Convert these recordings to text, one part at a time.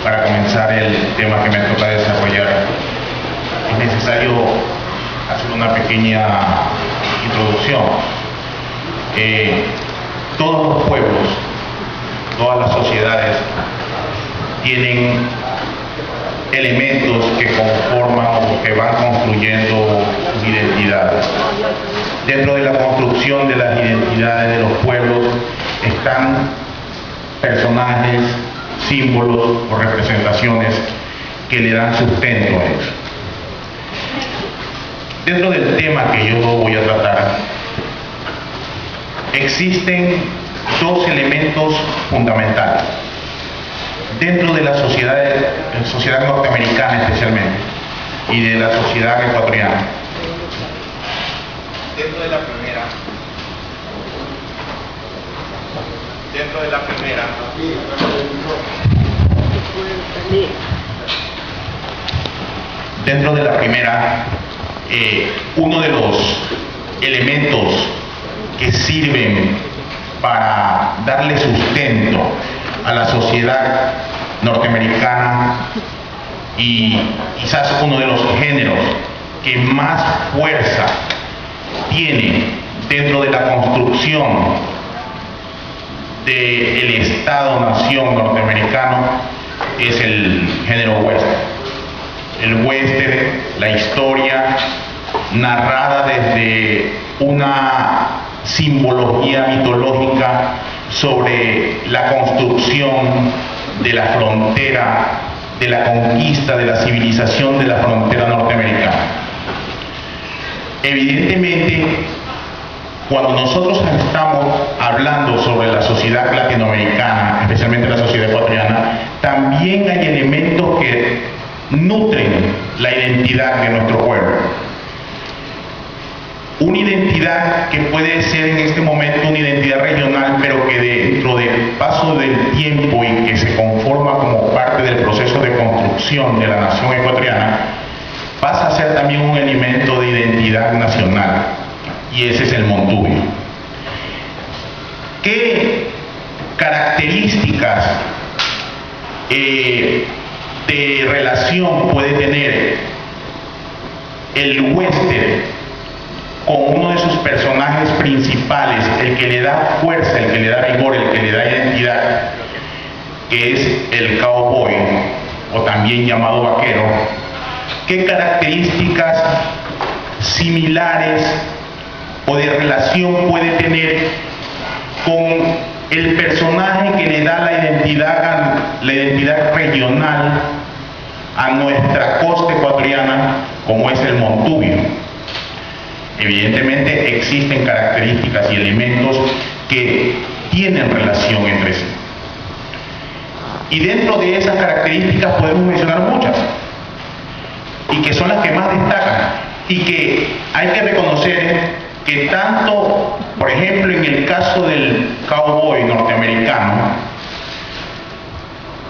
para comenzar el tema que me toca desarrollar, es necesario hacer una pequeña introducción. Todos los pueblos, todas las sociedades tienen elementos que conforman o que van construyendo sus identidades. Dentro de la construcción de las identidades de los pueblos están personajes, símbolos o representaciones que le dan sustento a eso. Dentro del tema que yo voy a tratar, existen dos elementos fundamentales dentro de la sociedad norteamericana especialmente, y de la sociedad ecuatoriana. Dentro de la primera, uno de los elementos que sirven para darle sustento a la sociedad norteamericana, y quizás uno de los géneros que más fuerza tiene dentro de la construcción del Estado-nación norteamericano, es el género western. El western, la historia narrada desde una simbología mitológica sobre la construcción de la frontera, de la conquista, de la civilización de la frontera norteamericana. Evidentemente, cuando nosotros estamos hablando sobre la sociedad latinoamericana, especialmente la sociedad ecuatoriana, también hay elementos que nutren la identidad de nuestro pueblo. Una identidad que puede ser en este momento una identidad regional, pero que dentro del paso del tiempo y que se conforma como parte del proceso de construcción de la nación ecuatoriana, pasa a ser también un elemento de identidad nacional, y ese es el montubio. ¿Qué características de relación puede tener el western con uno de sus personajes principales, el que le da fuerza, el que le da rigor, el que le da identidad, que es el cowboy, o también llamado vaquero? ¿Qué características similares o de relación puede tener con el personaje que le da la identidad regional a nuestra costa ecuatoriana, como es el montubio? Evidentemente existen características y elementos que tienen relación entre sí. Y dentro de esas características podemos mencionar muchas, y que son las que más destacan, y que hay que reconocer que tanto, por ejemplo, en el caso del cowboy norteamericano,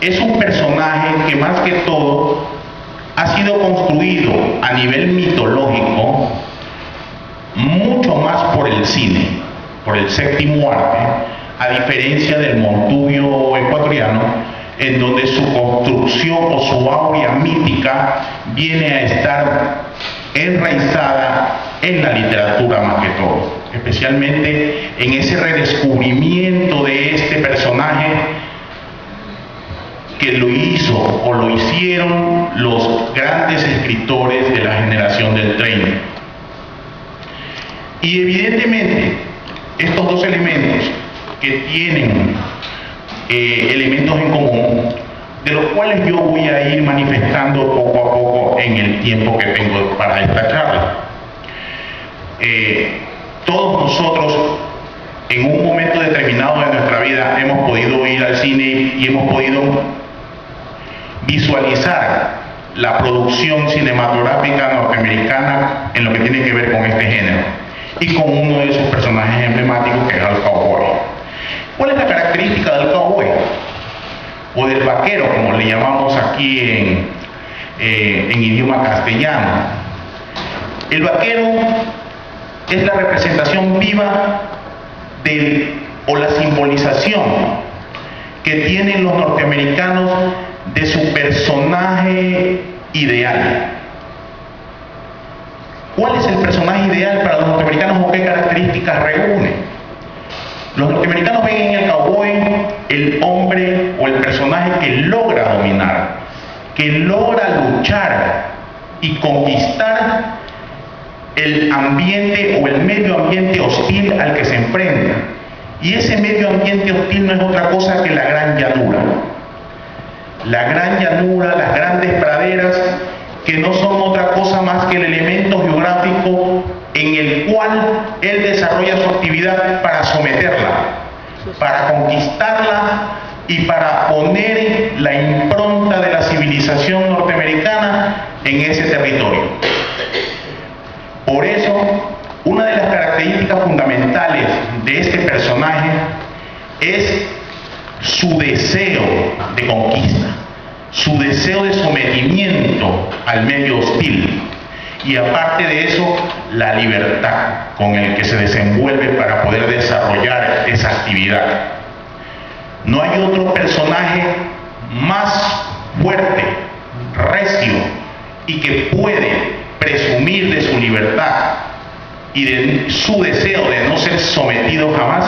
es un personaje que más que todo ha sido construido a nivel mitológico mucho más por el cine, por el séptimo arte, a diferencia del montubio ecuatoriano, en donde su construcción o su aurea mítica viene a estar enraizada en la literatura más que todo, especialmente en ese redescubrimiento de este personaje que lo hizo o lo hicieron los grandes escritores de la generación del 30. Y evidentemente estos dos elementos que tienen elementos en común, de los cuales yo voy a ir manifestando poco a poco en el tiempo que tengo para esta charla. Todos nosotros en un momento determinado de nuestra vida hemos podido ir al cine y hemos podido visualizar la producción cinematográfica norteamericana en lo que tiene que ver con este género, y con uno de sus personajes emblemáticos, que es el cowboy. ¿Cuál es la característica del cowboy? O del vaquero, como le llamamos aquí en idioma castellano. El vaquero es la representación viva o la simbolización que tienen los norteamericanos de su personaje ideal. ¿Cuál es el personaje ideal para los norteamericanos o qué características reúne? Los norteamericanos ven en el cowboy el hombre o el personaje que logra dominar, que logra luchar y conquistar el ambiente o el medio ambiente hostil al que se enfrenta. Y ese medio ambiente hostil no es otra cosa que la gran llanura. La gran llanura, las grandes praderas, que no son otra cosa más que el elemento geográfico en el cual él desarrolla su actividad para someterla, para conquistarla y para poner la impronta de la civilización norteamericana en ese territorio. Por eso, una de las características fundamentales de este personaje es su deseo de conquista, su deseo de sometimiento al medio hostil y aparte de eso, la libertad con el que se desenvuelve para poder desarrollar esa actividad. No hay otro personaje más fuerte, recio y que puede presumir de su libertad y de su deseo de no ser sometido jamás,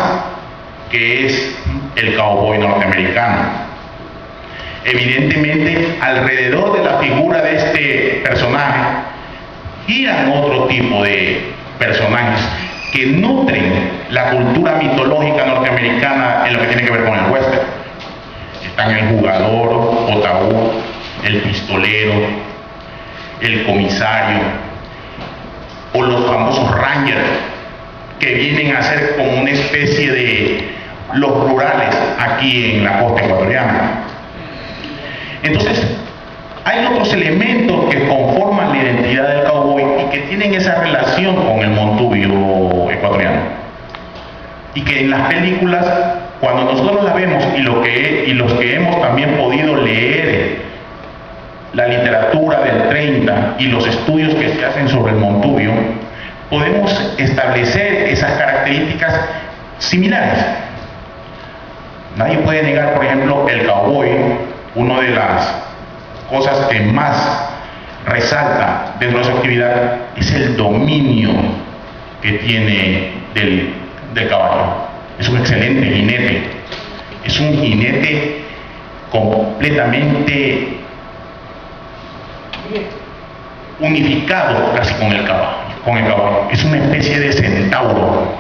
que es el cowboy norteamericano. Evidentemente, alrededor de la figura de este personaje giran otro tipo de personajes que nutren la cultura mitológica norteamericana en lo que tiene que ver con el western. Están el jugador, Otaú, el pistolero, el comisario, o los famosos rangers, que vienen a ser como una especie de los rurales aquí en la costa ecuatoriana. Entonces, hay otros elementos que conforman la identidad del cowboy y que tienen esa relación con el montubio ecuatoriano. Y que en las películas, cuando nosotros las vemos y los que hemos también podido leer la literatura del 30 y los estudios que se hacen sobre el montubio, podemos establecer esas características similares. Nadie puede negar, por ejemplo, el cowboy, una de las cosas que más resalta dentro de su actividad es el dominio que tiene del caballo. Es un excelente jinete, es un jinete completamente unificado casi con el caballo. Es una especie de centauro.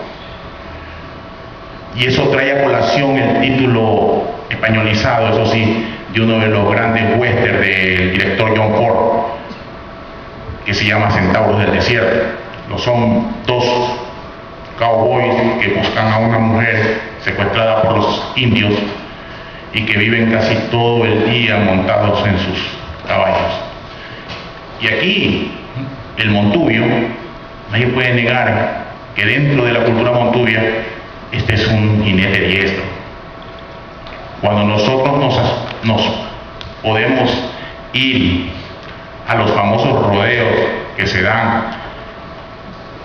Y eso trae a colación el título españolizado, eso sí, de uno de los grandes westerns del director John Ford, que se llama Centauros del Desierto. Son dos cowboys que buscan a una mujer secuestrada por los indios y que viven casi todo el día montados en sus caballos. Y aquí, el montubio, nadie puede negar que dentro de la cultura montubia, este es un jinete diestro. Cuando nosotros nos podemos ir a los famosos rodeos que se dan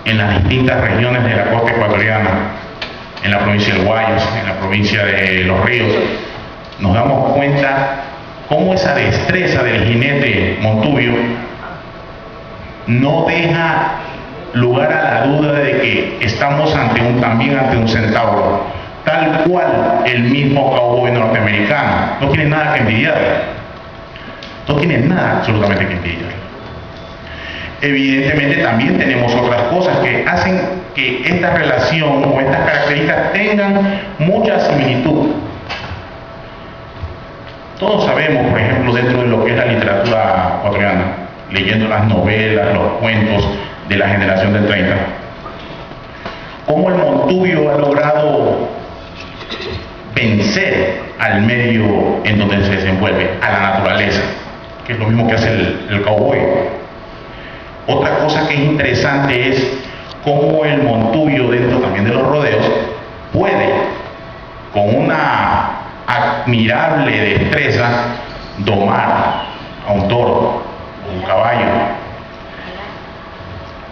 en las distintas regiones de la costa ecuatoriana, en la provincia del Guayas, en la provincia de Los Ríos, nos damos cuenta cómo esa destreza del jinete montubio no deja lugar a la duda de que estamos también ante un centauro, tal cual el mismo cowboy norteamericano. No tiene nada que envidiar, no tiene nada absolutamente que envidiar. Evidentemente también tenemos otras cosas que hacen que esta relación o estas características tengan mucha similitud. Todos sabemos, por ejemplo, dentro de lo que es la literatura ecuatoriana, leyendo las novelas, los cuentos de la generación del 30, cómo el montubio ha logrado vencer al medio en donde se desenvuelve, a la naturaleza, que es lo mismo que hace el cowboy. Otra cosa que es interesante es cómo el montubio, dentro también de los rodeos, puede, con una admirable destreza, domar a un toro, a un caballo,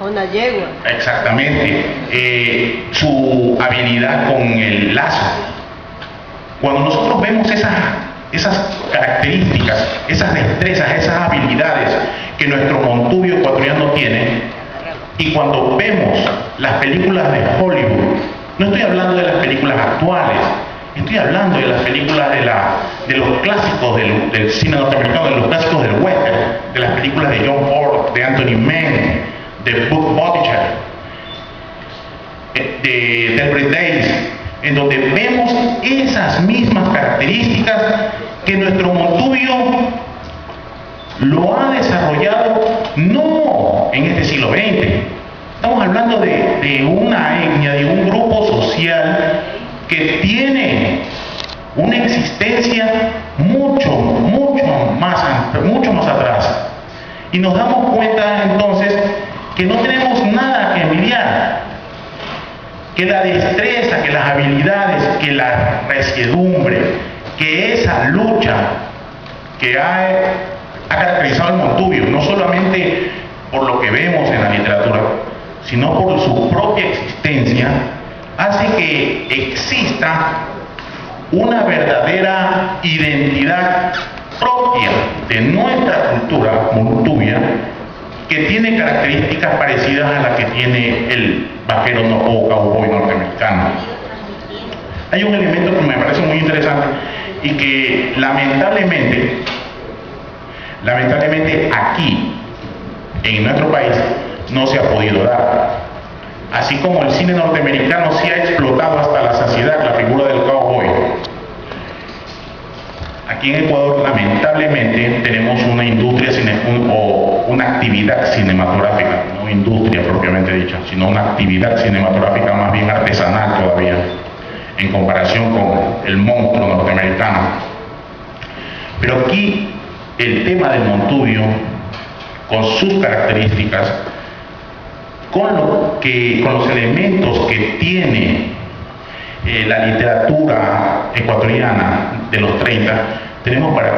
una yegua. Exactamente. Su habilidad con el lazo. Cuando nosotros vemos esas características, esas destrezas, esas habilidades que nuestro Montubio ecuatoriano tiene. Y cuando vemos las películas de Hollywood, no estoy hablando de las películas actuales, estoy hablando de las películas de los clásicos del cine norteamericano, de los clásicos del western, de las películas de John Ford, de Anthony Mann, de Butch Buttigieg, de Delbert Days, en donde vemos esas mismas características que nuestro Montubio lo ha desarrollado no en este siglo XX. Estamos hablando de una etnia, de un grupo social que tiene una existencia mucho más atrás. Y nos damos cuenta entonces que no tenemos nada que envidiar, que la destreza, que las habilidades, que la resiedumbre, que esa lucha que ha caracterizado al Montubio, no solamente por lo que vemos en la literatura, sino por su propia existencia, hace que exista una verdadera identidad propia de nuestra cultura montubia, que tiene características parecidas a las que tiene el vaquero o cowboy norteamericano. Hay un elemento que me parece muy interesante y que lamentablemente aquí, en nuestro país, no se ha podido dar. Así como el cine norteamericano sí ha explotado hasta la saciedad la figura del cowboy, aquí en Ecuador lamentablemente tenemos una industria o una actividad cinematográfica, no industria propiamente dicha, sino una actividad cinematográfica más bien artesanal todavía, en comparación con el monstruo norteamericano. Pero aquí el tema del Montubio, con sus características, con los elementos que tiene la literatura ecuatoriana de los 30, tenemos para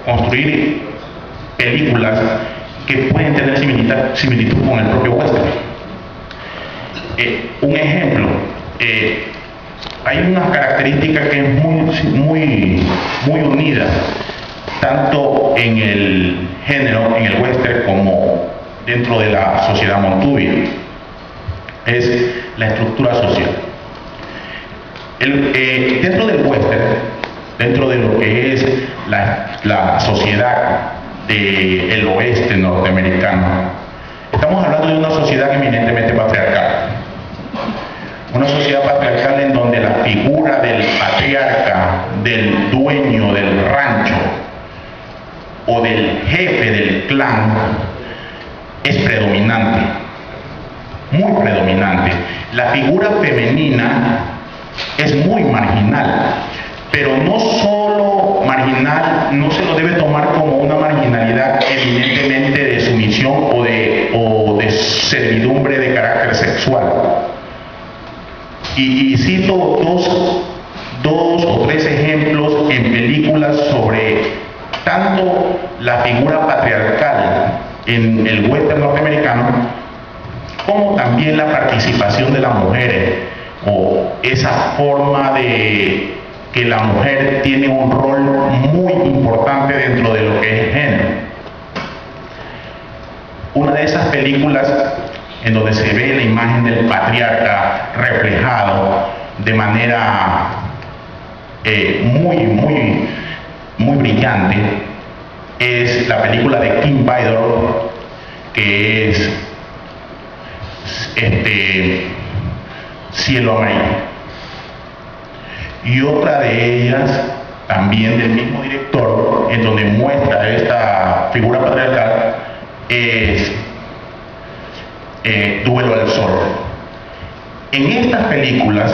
construir películas que pueden tener similitud con el propio western. Un ejemplo, hay una característica que es muy unida, tanto en el género, en el western, como dentro de la sociedad montubia, es la estructura social. Dentro del western, dentro de lo que es la sociedad del oeste norteamericano, estamos hablando de una sociedad eminentemente patriarcal. Una sociedad patriarcal en donde la figura del patriarca, del dueño del rancho o del jefe del clan es predominante, muy predominante. La figura femenina es muy marginal, pero no solo marginal, no se lo debe tomar como una marginalidad eminentemente de sumisión o de servidumbre de carácter sexual. Y cito dos o tres ejemplos en películas sobre tanto la figura patriarcal en el western norteamericano, como también la participación de las mujeres, o esa forma de que la mujer tiene un rol muy importante dentro de lo que es el género. Una de esas películas en donde se ve la imagen del patriarca reflejado de manera muy brillante es la película de Kim Bydor, que es Cielo Amarillo. Y otra de ellas, también del mismo director, en donde muestra esta figura patriarcal, es Duelo al Sol. En estas películas,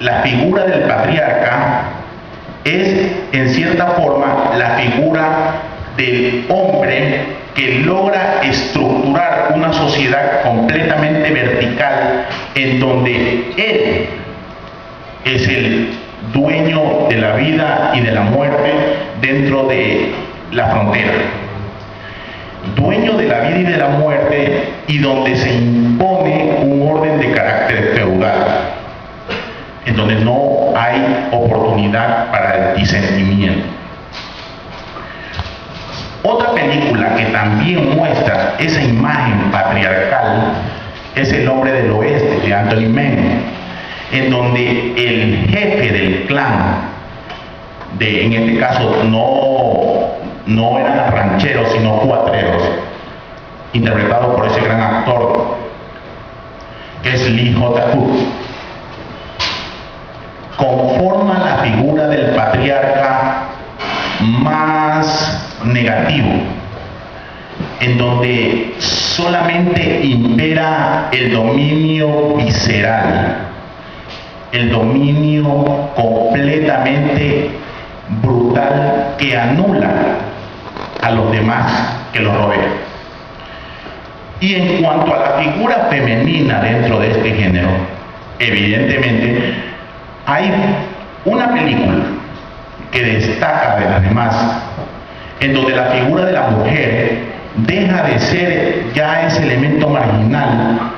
la figura del patriarca es, en cierta forma, la figura del hombre que logra estructurar una sociedad completamente vertical, en donde él es el dueño de la vida y de la muerte dentro de la frontera. Dueño de la vida y de la muerte, y donde se impone un orden de carácter feudal, en donde no hay oportunidad para el discernimiento. Otra película que también muestra esa imagen patriarcal es El hombre del oeste, de Anthony Mann, en donde el jefe del clan, en este caso no eran rancheros sino cuatreros, interpretado por ese gran actor que es Lee J. Cook, conforma la figura del patriarca más negativo, en donde solamente impera el dominio visceral, el dominio completamente brutal que anula a los demás que los rodean. Y en cuanto a la figura femenina dentro de este género, evidentemente hay una película que destaca de las demás, en donde la figura de la mujer deja de ser ya ese elemento marginal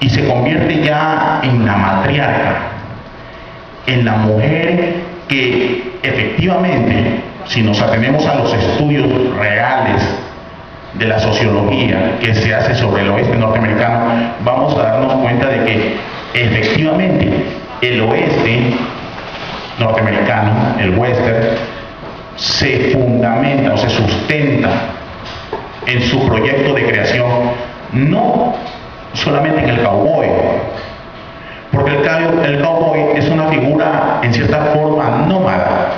y se convierte ya en la matriarca, en la mujer que efectivamente, si nos atenemos a los estudios reales de la sociología que se hace sobre el oeste norteamericano, vamos a darnos cuenta de que efectivamente el oeste norteamericano, el western, se fundamenta o se sustenta en su proyecto de creación no solamente en el cowboy, porque el cowboy es una figura en cierta forma nómada.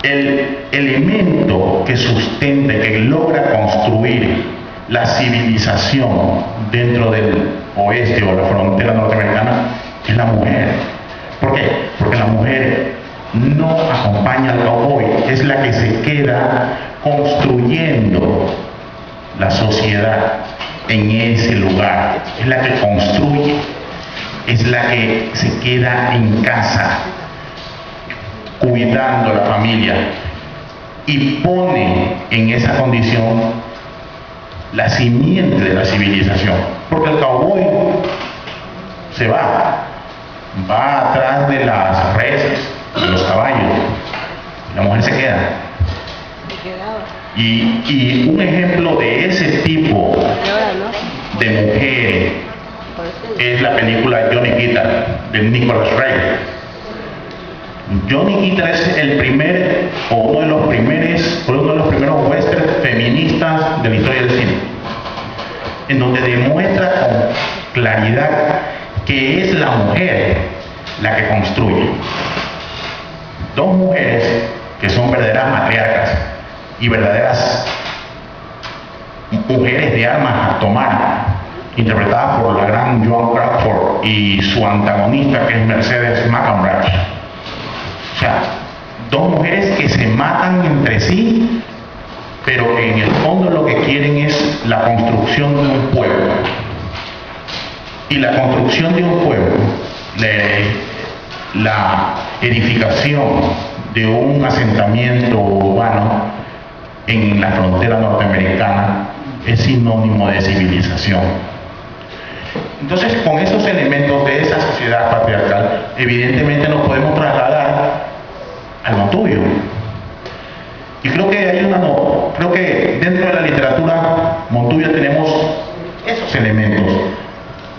El elemento que sustenta, que logra construir la civilización dentro del oeste o la frontera norteamericana es la mujer. ¿Por qué? Porque la mujer no acompaña al cowboy, es la que se queda construyendo la sociedad en ese lugar, es la que construye, es la que se queda en casa cuidando a la familia y pone en esa condición la simiente de la civilización, porque el cowboy se va atrás de las reses, de los caballos, la mujer se queda. Y un ejemplo de ese tipo de mujer es la película Johnny Guitar de Nicholas Ray. Johnny Guitar es el primer o uno de los primeros westerns feministas de la historia del cine, en donde demuestra con claridad que es la mujer la que construye. Dos mujeres que son verdaderas matriarcas y verdaderas mujeres de armas a tomar, interpretadas por la gran Joan Crawford y su antagonista, que es Mercedes McCambridge. O sea, dos mujeres que se matan entre sí, pero que en el fondo lo que quieren es la construcción de un pueblo. Y la construcción de un pueblo, la edificación de un asentamiento urbano en la frontera norteamericana es sinónimo de civilización. Entonces, con esos elementos de esa sociedad patriarcal, evidentemente nos podemos trasladar al Montuyo. Y creo que dentro de la literatura Montuyo tenemos esos elementos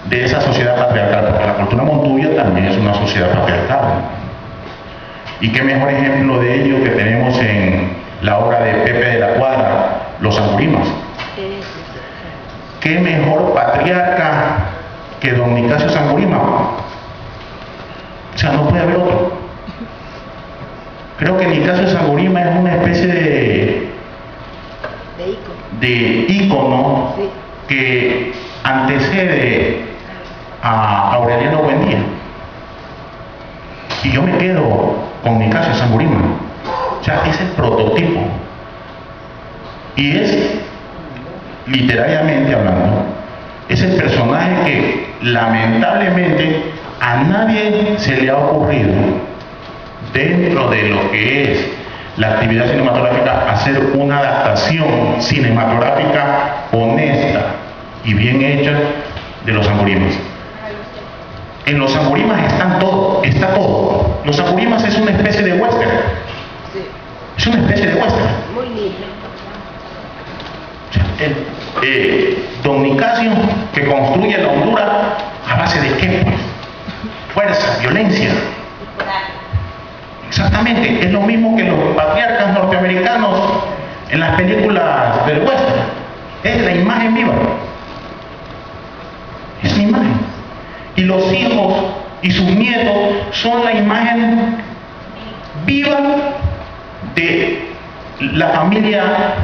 de esa sociedad patriarcal, porque la cultura Montuyo también es una sociedad patriarcal. Y qué mejor ejemplo de ello que tenemos en la obra de Pepe de la Cuadra, Los Angurimas. ¿Qué mejor patriarca que don Nicasio Sangurima? O sea, no puede haber otro. Creo que Nicasio Sangurima es una especie de ícono que antecede a Aureliano Buendía. Y yo me quedo con Nicasio Sangurima. O sea, es el prototipo. Y es, literariamente hablando, es el personaje que lamentablemente a nadie se le ha ocurrido, dentro de lo que es la actividad cinematográfica, hacer una adaptación cinematográfica honesta y bien hecha de Los Angurimas. En los Sangurimas está todo. Los Sangurimas es una especie de western. Sí. Es una especie de western. Muy lindo. Don Nicasio, que construye la Honduras, ¿a base de qué, pues? Fuerza, violencia. Exactamente, es lo mismo que los patriarcas norteamericanos en las películas del western. Es la imagen viva. Es la imagen. Y los hijos y sus nietos son la imagen viva de la familia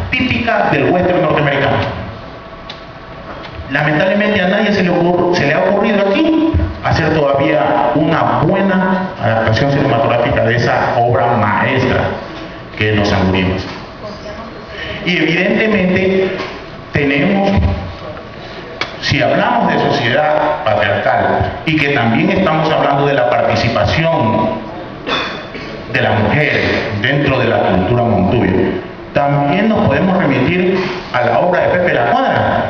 típica del western norteamericano. Lamentablemente a nadie se le ha ocurrido aquí hacer todavía una buena adaptación cinematográfica de esa obra maestra que es Los Sangurimas. Y evidentemente tenemos, si hablamos de sociedad patriarcal y que también estamos hablando de la participación de la mujer dentro de la cultura montuyo, también nos podemos remitir a la obra de Pepe La Cuadra.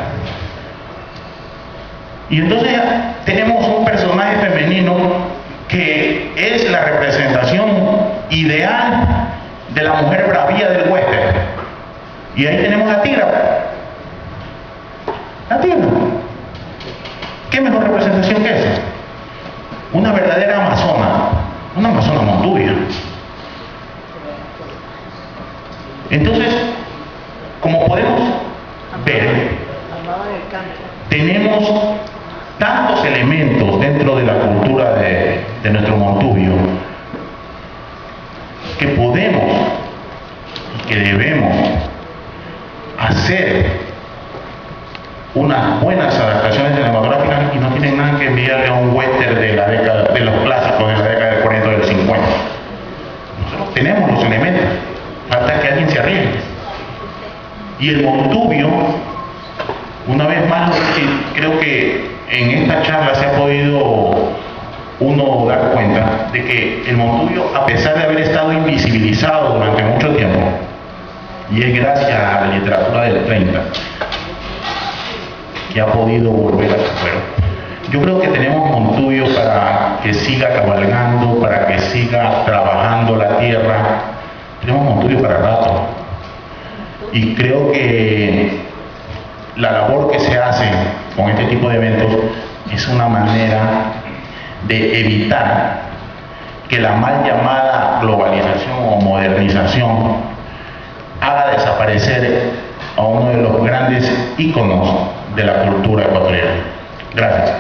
Y entonces tenemos un personaje femenino que es la representación ideal de la mujer bravía del western. Y ahí tenemos la tigra. La tigra. ¿Qué mejor representación que esa? Una verdadera amazona, una amazona montubia. Entonces, como podemos ver, tenemos tantos elementos dentro de la cultura de nuestro Montubio que podemos y que debemos hacer unas buenas adaptaciones cinematográficas y no tienen nada que enviarle a un western de la década, de los clásicos de la década del 40 o del 50. Nosotros tenemos los elementos, falta que alguien se arriesgue. Y el Montubio, una vez más, creo que en esta charla se ha podido uno dar cuenta de que el Montubio, a pesar de haber estado invisibilizado durante mucho tiempo, y es gracias a la literatura del 30 que ha podido volver a su fuero. Yo creo que tenemos Montubio para que siga cabalgando, para que siga trabajando la tierra. Tenemos Montubio para rato. Y creo que la labor que se hace con este tipo de eventos es una manera de evitar que la mal llamada globalización o modernización haga desaparecer a uno de los grandes íconos de la cultura ecuatoriana. Gracias.